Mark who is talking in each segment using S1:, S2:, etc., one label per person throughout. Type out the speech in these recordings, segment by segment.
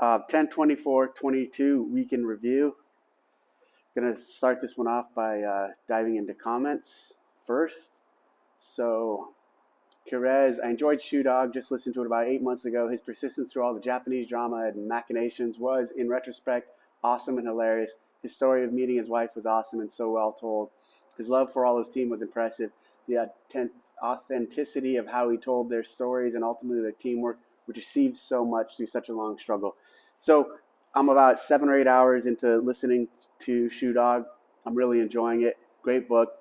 S1: 10/24/22 week in review. Gonna start this one off by diving into comments first. So, Perez, I enjoyed Shoe Dog. Just listened to it about 8 months ago. His persistence through all the Japanese drama and machinations was, in retrospect, awesome and hilarious. His story of meeting his wife was awesome and so well told. His love for all his team was impressive. The authenticity of how he told their stories and ultimately their teamwork, which received so much through such a long struggle. So I'm about 7 or 8 hours into listening to Shoe Dog. I'm really enjoying it. Great book.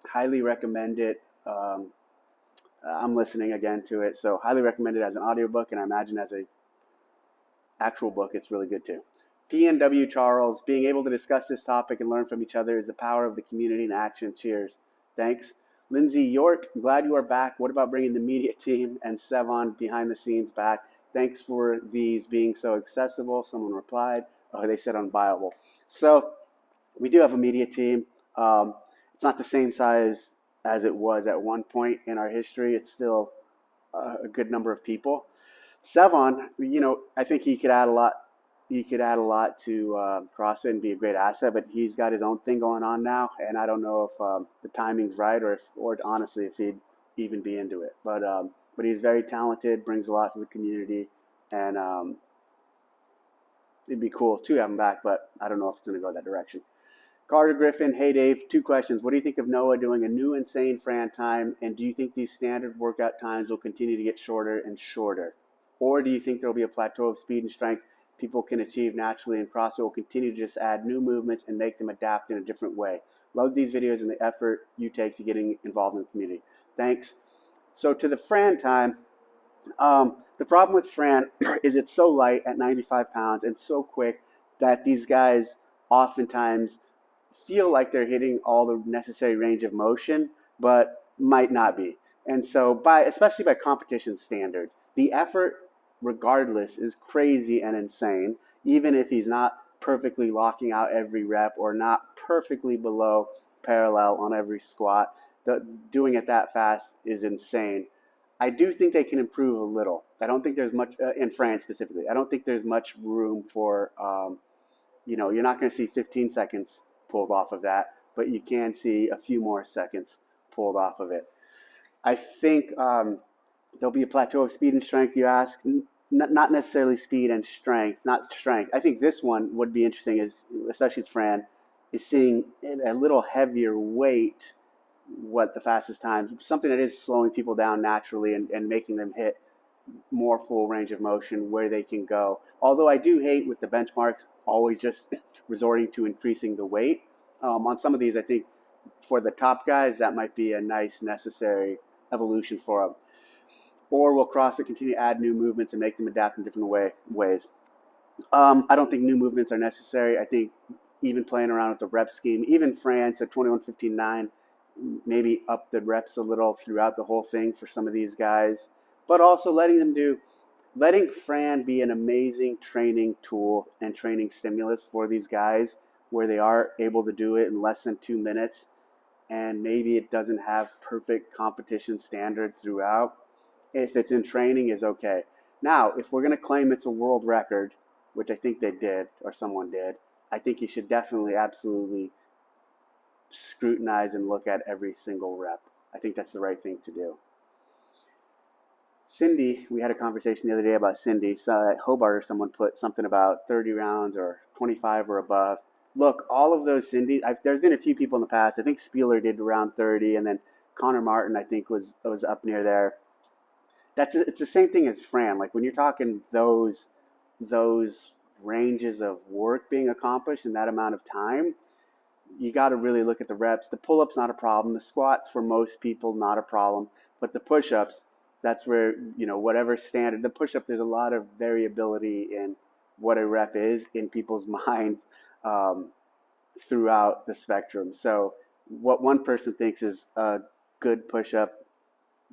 S1: Highly recommend it. I'm listening again to it, so highly recommend it as an audiobook, and I imagine as a actual book, it's really good too. PNW Charles, being able to discuss this topic and learn from each other is the power of the community in action. Cheers. Thanks. Lindsay York, glad you are back. What about bringing the media team and Sevon behind the scenes back? Thanks for these being so accessible. Someone replied. Oh, they said unviable. So we do have a media team. It's not the same size as it was at one point in our history. It's still a good number of people. Sevon, I think he could add a lot. He could add a lot to CrossFit and be a great asset, but he's got his own thing going on now, and I don't know if the timing's right or honestly, if he'd even be into it. But he's very talented, brings a lot to the community, and it'd be cool to have him back. But I don't know if it's going to go that direction. Carter Griffin, hey Dave, 2 questions. What do you think of Noah doing a new insane Fran time, and do you think these standard workout times will continue to get shorter and shorter? Or do you think there will be a plateau of speed and strength people can achieve naturally, and CrossFit will continue to just add new movements and make them adapt in a different way? Love these videos and the effort you take to getting involved in the community. Thanks. So to the Fran time, the problem with Fran is it's so light at 95 pounds and so quick that these guys oftentimes feel like they're hitting all the necessary range of motion, but might not be. And so especially by competition standards, the effort regardless is crazy and insane, even if he's not perfectly locking out every rep or not perfectly below parallel on every squat. Doing it that fast is insane. I do think they can improve a little. I don't think there's much, in France specifically, I don't think there's much room for, you're not going to see 15 seconds pulled off of that, but you can see a few more seconds pulled off of it. I think there'll be a plateau of speed and strength, you ask. Not necessarily speed and strength, not strength. I think this one would be interesting, is especially with Fran, is seeing a little heavier weight, what the fastest time, something that is slowing people down naturally and making them hit more full range of motion where they can go. Although I do hate with the benchmarks always just resorting to increasing the weight. On some of these, I think for the top guys, that might be a nice, necessary evolution for them. Or will CrossFit continue to add new movements and make them adapt in different ways? I don't think new movements are necessary. I think even playing around with the rep scheme, even France at 21:15:9, maybe up the reps a little throughout the whole thing for some of these guys, but also letting Fran be an amazing training tool and training stimulus for these guys where they are able to do it in less than 2 minutes, and maybe it doesn't have perfect competition standards throughout. If it's in training, is okay. Now, if we're going to claim it's a world record, which I think they did, or someone did, I think you should definitely, absolutely scrutinize and look at every single rep. I think that's the right thing to do. Cindy, we had a conversation the other day about Cindy. So at Hobart, or someone put something about 30 rounds or 25 or above. Look, all of those Cindy, there's been a few people in the past. I think Spieler did around 30, and then Connor Martin, I think, was up near there. It's the same thing as Fran. Like when you're talking those ranges of work being accomplished in that amount of time, you got to really look at the reps. The pull-ups, not a problem. The squats, for most people, not a problem. But the push-ups, that's where, whatever standard. The push-up, there's a lot of variability in what a rep is in people's minds throughout the spectrum. So what one person thinks is a good push-up,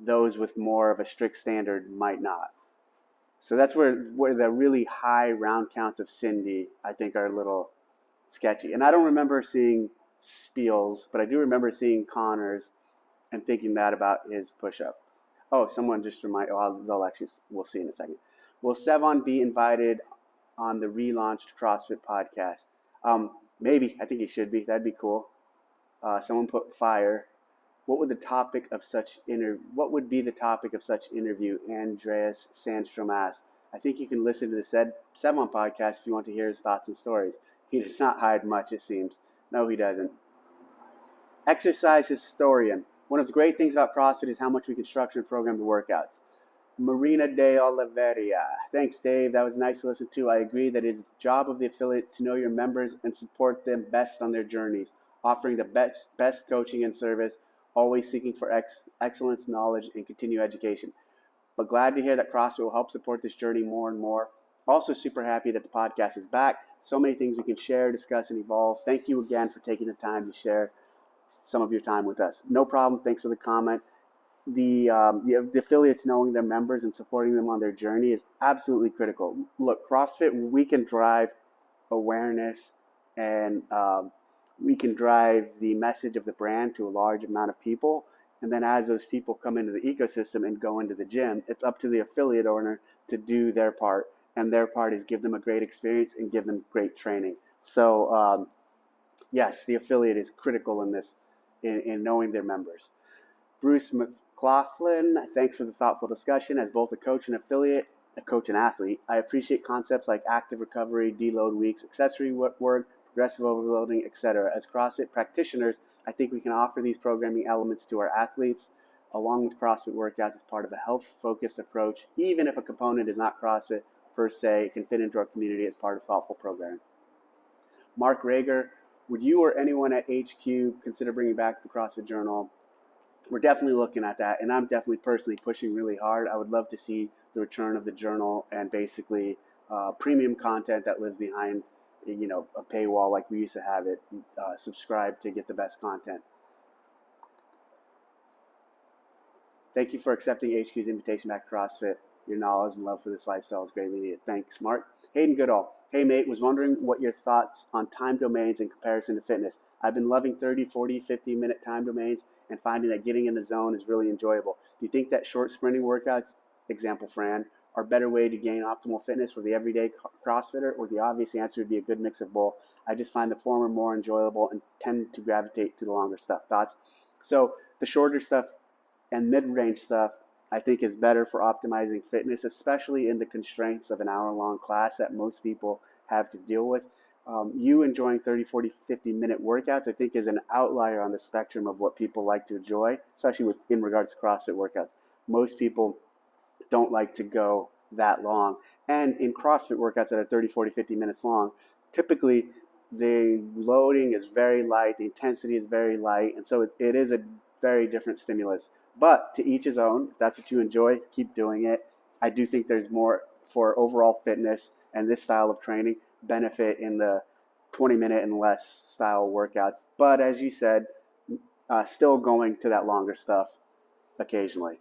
S1: those with more of a strict standard might not. So that's where the really high round counts of Cindy, I think, are a little sketchy. And I don't remember seeing Spiel's, but I do remember seeing Connor's and thinking that about his push-up. Oh, someone just we'll see in a second. Will Sevon be invited on the relaunched CrossFit podcast? Maybe. I think he should be. That'd be cool. Someone put fire. What would be the topic of such interview? Andreas Sandstrom asked. I think you can listen to the Sevon podcast if you want to hear his thoughts and stories. He does not hide much, it seems. No, he doesn't. Exercise historian. One of the great things about CrossFit is how much we can structure and program the workouts. Marina de Oliveria. Thanks, Dave. That was nice to listen to. I agree that it is the job of the affiliate to know your members and support them best on their journeys, offering the best coaching and service, always seeking for excellence, knowledge, and continued education. But glad to hear that CrossFit will help support this journey more and more. Also super happy that the podcast is back. So many things we can share, discuss, and evolve. Thank you again for taking the time to share some of your time with us. No problem. Thanks for the comment. The affiliates knowing their members and supporting them on their journey is absolutely critical. Look, CrossFit, we can drive awareness and we can drive the message of the brand to a large amount of people. And then as those people come into the ecosystem and go into the gym, it's up to the affiliate owner to do their part. And their part is give them a great experience and give them great training. So yes, the affiliate is critical in this, in knowing their members. Bruce McLaughlin, thanks for the thoughtful discussion. As both a coach and affiliate, a coach and athlete, I appreciate concepts like active recovery, deload weeks, accessory work, progressive overloading, etc. As CrossFit practitioners, I think we can offer these programming elements to our athletes along with CrossFit workouts as part of a health-focused approach. Even if a component is not CrossFit per se, it can fit into our community as part of thoughtful programming. Mark Rager, would you or anyone at HQ consider bringing back the CrossFit Journal? We're definitely looking at that, and I'm definitely personally pushing really hard. I would love to see the return of the journal and basically premium content that lives behind, a paywall like we used to have it. Subscribe to get the best content. Thank you for accepting HQ's invitation back to CrossFit. Your knowledge and love for this lifestyle is greatly needed. Thanks, Mark. Hayden Goodall. Hey, mate, was wondering what your thoughts on time domains in comparison to fitness. I've been loving 30, 40, 50-minute time domains and finding that getting in the zone is really enjoyable. Do you think that short sprinting workouts, example Fran, are a better way to gain optimal fitness for the everyday CrossFitter, or the obvious answer would be a good mix of both? I just find the former more enjoyable and tend to gravitate to the longer stuff. Thoughts? So the shorter stuff and mid-range stuff I think is better for optimizing fitness, especially in the constraints of an hour-long class that most people have to deal with. You enjoying 30, 40, 50-minute workouts, I think, is an outlier on the spectrum of what people like to enjoy, especially in regards to CrossFit workouts. Most people don't like to go that long. And in CrossFit workouts that are 30, 40, 50 minutes long, typically the loading is very light, the intensity is very light, and so it is a very different stimulus. But to each his own. If that's what you enjoy, keep doing it. I do think there's more for overall fitness and this style of training benefit in the 20-minute and less style workouts. But as you said, still going to that longer stuff occasionally.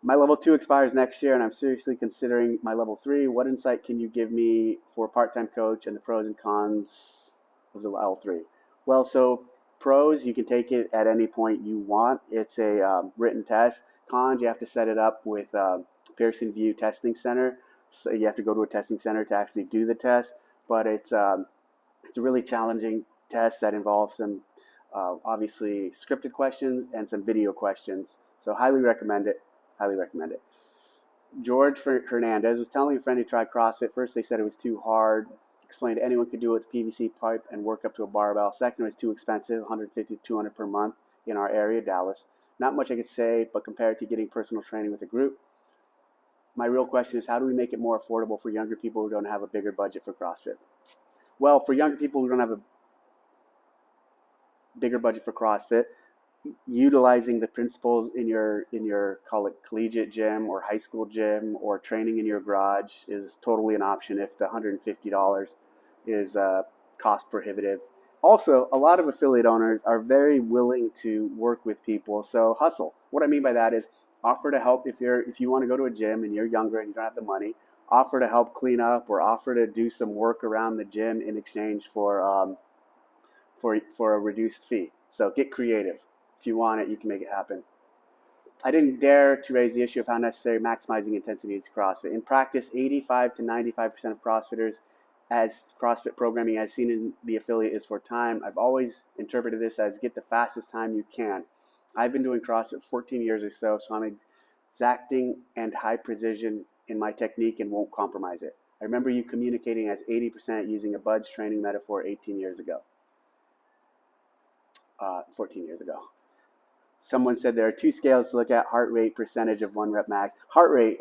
S1: My level 2 expires next year, and I'm seriously considering my level 3. What insight can you give me for a part-time coach and the pros and cons of the level 3? Well, so pros, you can take it at any point you want. It's a written test. Cons, you have to set it up with Pearson VUE Testing Center. So you have to go to a testing center to actually do the test. But it's a really challenging test that involves some obviously scripted questions and some video questions. So highly recommend it. Highly recommend it. George Hernandez was telling a friend who tried CrossFit. First, they said it was too hard. Explained anyone could do it with PVC pipe and work up to a barbell. Second, it was too expensive, $150 to $200 per month in our area, Dallas. Not much I could say, but compared to getting personal training with a group, my real question is, how do we make it more affordable for younger people who don't have a bigger budget for CrossFit? Well, for younger people who don't have a bigger budget for CrossFit, utilizing the principles in your call it collegiate gym or high school gym or training in your garage is totally an option if the $150 is cost prohibitive. Also, a lot of affiliate owners are very willing to work with people, so hustle. What I mean by that is offer to help if you want to go to a gym and you're younger and you don't have the money, offer to help clean up or offer to do some work around the gym in exchange for a reduced fee. So get creative. If you want it, you can make it happen. I didn't dare to raise the issue of how necessary maximizing intensity is to CrossFit. In practice, 85 to 95% of CrossFitters as CrossFit programming as seen in the affiliate is for time. I've always interpreted this as get the fastest time you can. I've been doing CrossFit 14 years or so I'm exacting and high precision in my technique and won't compromise it. I remember you communicating as 80% using a Bud's training metaphor 18 years ago. 14 years ago. Someone said there are two scales to look at: heart rate, percentage of 1 rep max. Heart rate,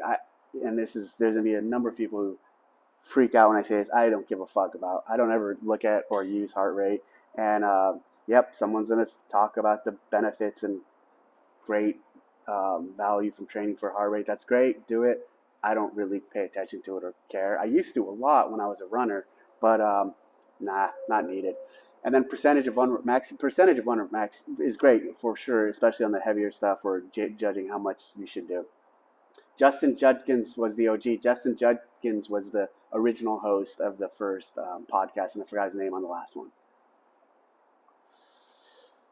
S1: there's going to be a number of people who freak out when I say this. I don't give a fuck about. I don't ever look at or use heart rate. And yep, someone's going to talk about the benefits and great value from training for heart rate. That's great. Do it. I don't really pay attention to it or care. I used to a lot when I was a runner, but nah, not needed. And then percentage of 1 rep max. Percentage of 1 rep max is great for sure, especially on the heavier stuff or judging how much you should do. Justin Judkins was the OG. Justin Judkins was the original host of the first podcast, and I forgot his name on the last one.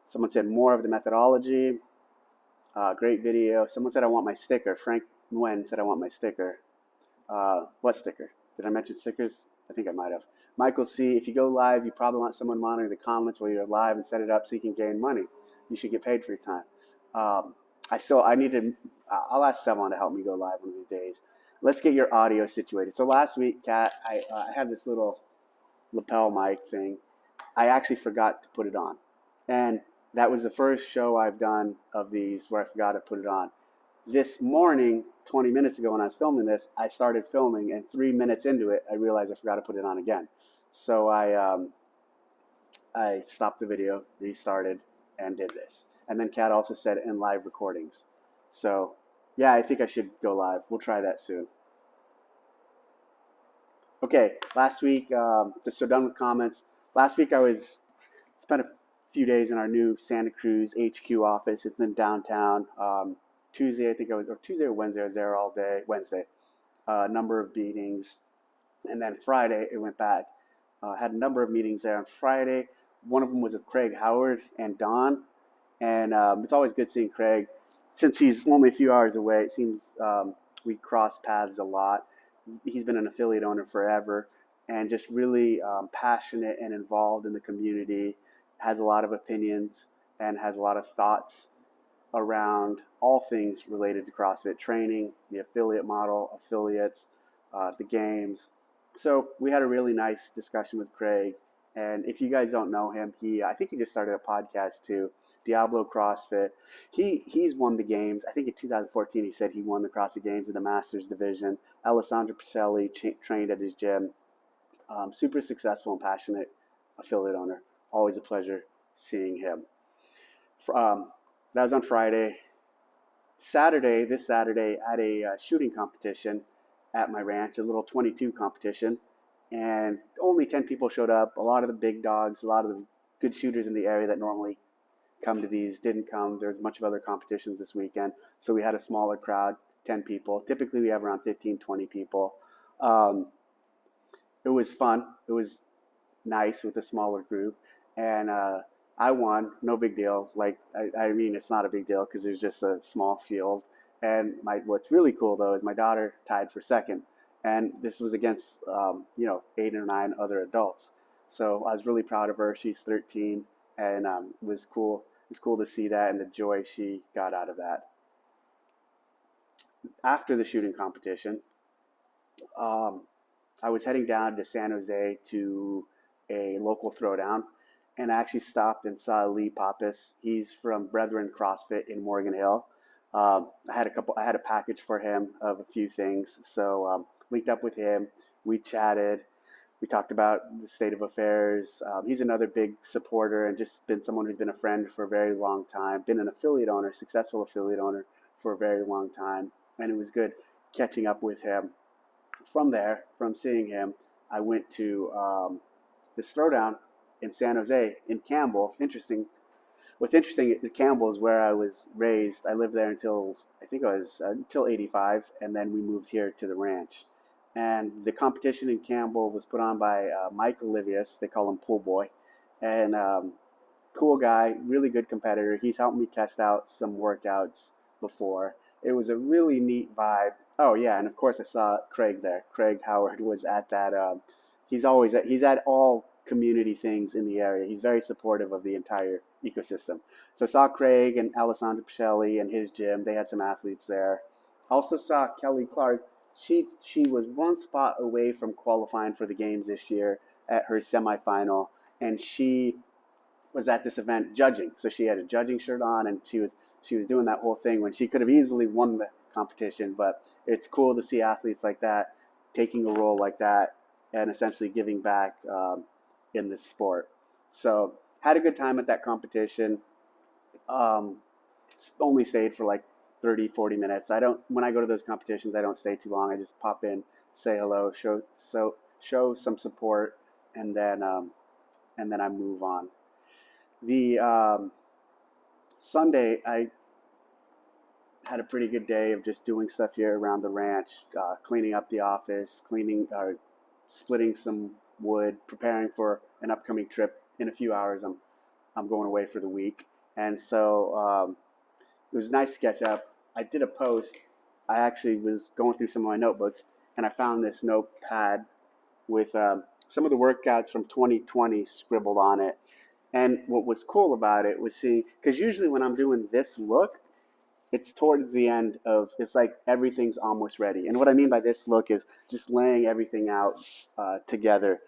S1: Someone said more of the methodology. Great video. Someone said I want my sticker. Frank Nguyen said I want my sticker. What sticker? Did I mention stickers? I think I might have. Michael C., if you go live, you probably want someone monitoring the comments while you're live and set it up so you can gain money. You should get paid for your time. I'll ask someone to help me go live one of these days. Let's get your audio situated. So last week, Kat, I have this little lapel mic thing. I actually forgot to put it on. And that was the first show I've done of these where I forgot to put it on. This morning, 20 minutes ago when I was filming this, I started filming, and 3 minutes into it, I realized I forgot to put it on again. So I stopped the video, restarted, and did this. And then Kat also said in live recordings. So yeah, I think I should go live. We'll try that soon. Okay, last week, so done with comments. Last week I spent a few days in our new Santa Cruz HQ office. It's in downtown. Tuesday or Wednesday, I was there all day. Wednesday, number of meetings. And then Friday, it went back. Had a number of meetings there on Friday. One of them was with Craig Howard and Don. And it's always good seeing Craig. Since he's only a few hours away, it seems we cross paths a lot. He's been an affiliate owner forever and just really passionate and involved in the community, has a lot of opinions and has a lot of thoughts around all things related to CrossFit training, the affiliate model, affiliates, the games. So we had a really nice discussion with Craig. And if you guys don't know him, I think he just started a podcast too, Diablo CrossFit. He's won the games. I think in 2014 he said he won the CrossFit Games in the Masters division. Alessandro Pacelli trained at his gym. Super successful and passionate affiliate owner. Always a pleasure seeing him. That was on Friday. This Saturday, I had a shooting competition at my ranch, a little 22 competition, and only 10 people showed up. A lot of the big dogs, a lot of the good shooters in the area that normally come to these didn't come. There's a bunch of other competitions this weekend, so we had a smaller crowd, 10 people. Typically, we have around 15, 20 people. It was fun. It was nice with a smaller group, and I won. No big deal. I mean, it's not a big deal because there's just a small field. And what's really cool though is my daughter tied for second, and this was against 8 or 9 other adults. So I was really proud of her. She's 13, and it was cool. It was cool to see that and the joy she got out of that. After the shooting competition, I was heading down to San Jose to a local throwdown, and I actually stopped and saw Lee Pappas. He's from Brethren CrossFit in Morgan Hill. I had a package for him of a few things, so linked up with him. We chatted. We talked about the state of affairs. He's another big supporter and just been someone who's been a friend for a very long time. Been an affiliate owner, successful affiliate owner for a very long time, and it was good catching up with him. From seeing him, I went to this throwdown in San Jose, in Campbell. What's interesting, Campbell is where I was raised. I lived there until 85, and then we moved here to the ranch. And the competition in Campbell was put on by Mike Olivius. They call him Pool Boy. And cool guy, really good competitor. He's helped me test out some workouts before. It was a really neat vibe. Oh yeah, and of course I saw Craig there. Craig Howard was at that. He's at all community things in the area. He's very supportive of the entire ecosystem. So I saw Craig and Alessandro Picelli and his gym. They had some athletes there. Also saw Kelly Clark. She was one spot away from qualifying for the games this year at her semifinal, and she was at this event judging. So she had a judging shirt on, and she was doing that whole thing when she could have easily won the competition. But it's cool to see athletes like that taking a role like that and essentially giving back in this sport. So had a good time at that competition. Um, Only stayed for like 30, 40 minutes. When I go to those competitions, I don't stay too long. I just pop in, say hello, show some support, and then I move on. The Sunday, I had a pretty good day of just doing stuff here around the ranch, cleaning up the office, splitting some wood, preparing for an upcoming trip. In a few hours, I'm going away for the week, and so it was nice to catch up. I did a post. I actually was going through some of my notebooks, and I found this notepad with some of the workouts from 2020 scribbled on it. And what was cool about it was seeing, because usually when I'm doing this look, it's towards the end of, it's like everything's almost ready. And what I mean by this look is just laying everything out together.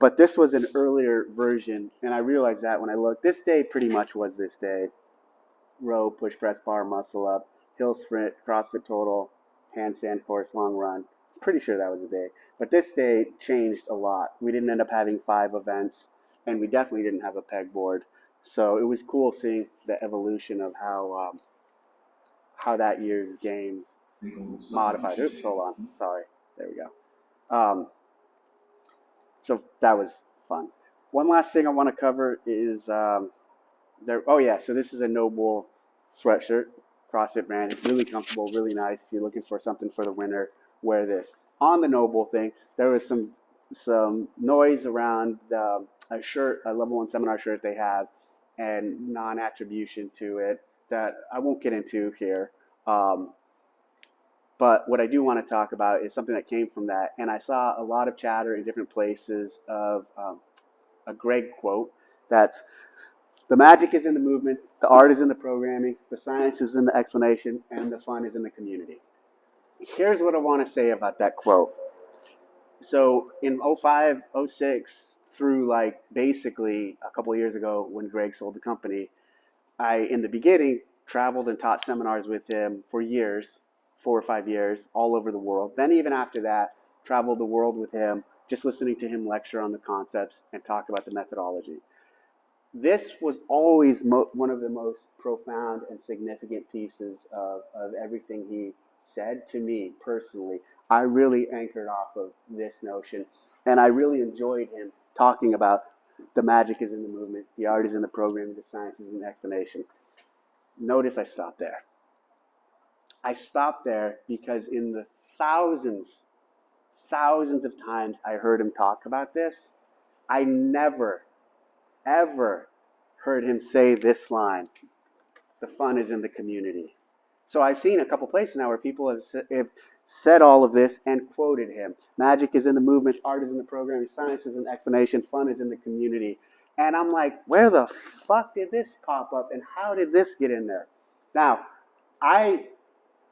S1: But this was an earlier version, and I realized that when I looked. This day pretty much was this day. Row, push, press, bar, muscle up, hill sprint, CrossFit total, handstand course, long run. Pretty sure that was a day. But this day changed a lot. We didn't end up having 5 events, and we definitely didn't have a pegboard. So it was cool seeing the evolution of how that year's games modified. Oops, hold on. Sorry. There we go. So that was fun. One last thing I want to cover is oh yeah, so this is a Noble sweatshirt, CrossFit brand. It's really comfortable, really nice. If you're looking for something for the winter, wear this. On the Noble thing, there was some noise around a shirt, a level 1 seminar shirt they have, and non-attribution to it that I won't get into here. But what I do want to talk about is something that came from that. And I saw a lot of chatter in different places of a Greg quote that's, "The magic is in the movement, the art is in the programming, the science is in the explanation, and the fun is in the community." Here's what I want to say about that quote. So in 05, 06, through like basically a couple of years ago when Greg sold the company, I, in the beginning, traveled and taught seminars with him for years, 4 or 5 years, all over the world. Then even after that, traveled the world with him, just listening to him lecture on the concepts and talk about the methodology. This was always one of the most profound and significant pieces of everything he said to me personally. I really anchored off of this notion, and I really enjoyed him talking about the magic is in the movement, the art is in the programming, the science is in the explanation. Notice I stopped there. I stopped there because in the thousands of times I heard him talk about this, I never, ever heard him say this line: "The fun is in the community." So I've seen a couple places now where people have said all of this and quoted him. Magic is in the movement, art is in the programming, science is in the explanation, fun is in the community. And I'm like, where the fuck did this pop up and how did this get in there? Now,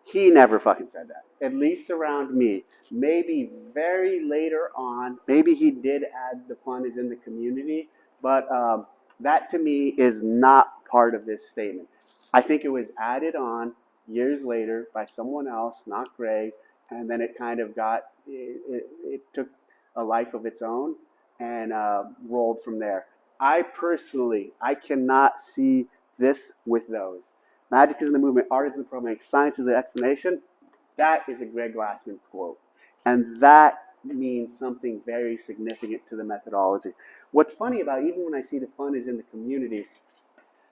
S1: he never fucking said that, at least around me. Maybe very later on, maybe he did add the fun is in the community, but that to me is not part of this statement. I think it was added on years later by someone else, not Greg, and then it kind of it took a life of its own and rolled from there. I cannot see this with those. Magic is in the movement, art is in the programming, science is the explanation. That is a Greg Glassman quote. And that means something very significant to the methodology. What's funny about, even when I see the fun is in the community,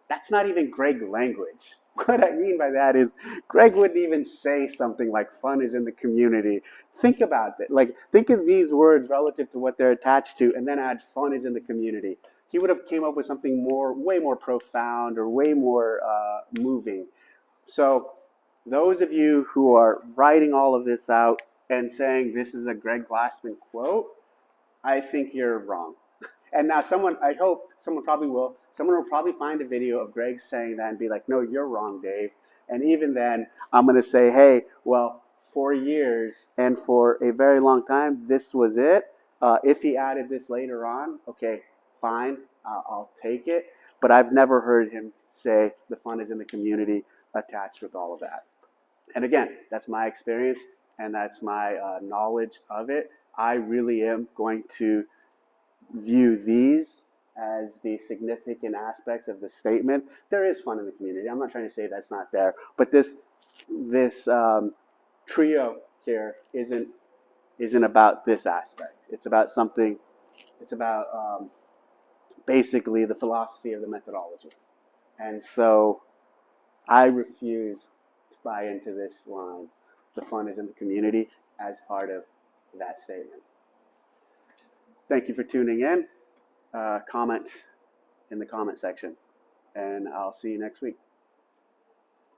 S1: that's not even Greg language. What I mean by that is Greg wouldn't even say something like fun is in the community. Think about it. Like, think of these words relative to what they're attached to and then add fun is in the community. He would have came up with something way more profound or way more moving. So those of you who are writing all of this out and saying this is a Greg Glassman quote, I think you're wrong. And now I hope someone will probably find a video of Greg saying that and be like, no, you're wrong, Dave. And even then, I'm going to say, hey, well, for years and for a very long time, this was it. If he added this later on, okay, fine, I'll take it. But I've never heard him say the fun is in the community attached with all of that. And again, that's my experience and that's my knowledge of it. I really am going to view these as the significant aspects of the statement. There is fun in the community. I'm not trying to say that's not there, but this trio here isn't about this aspect. It's about something. It's about basically the philosophy of the methodology. And so I refuse to buy into this line. The fun is in the community as part of that statement. Thank you for tuning in. Comment in the comment section, and I'll see you next week.